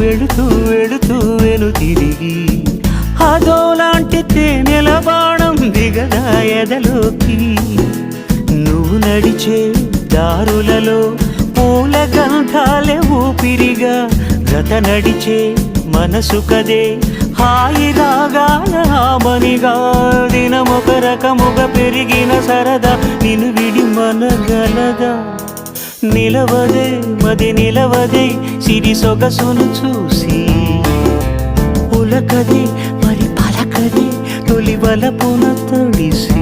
వెళుతూ వెళుతూ వెను తిరిగి అదోలాంటి తేనెల బాణం దిగదా ఎదలోకి. నువ్వు నడిచే దారులలో పూల గంధాలే ఊపిరిగా గత నడిచే మనసు కదే హాయి రాగాల హామనిగా. దినమొక రకముగా పెరిగిన సరదా నిన్ను విడి మనగలదా. నిలవదే మది నిలవదే సిరి సొగసును చూసి. ఉలకదే మరి పలకదే తొలి వలపున తడిసి.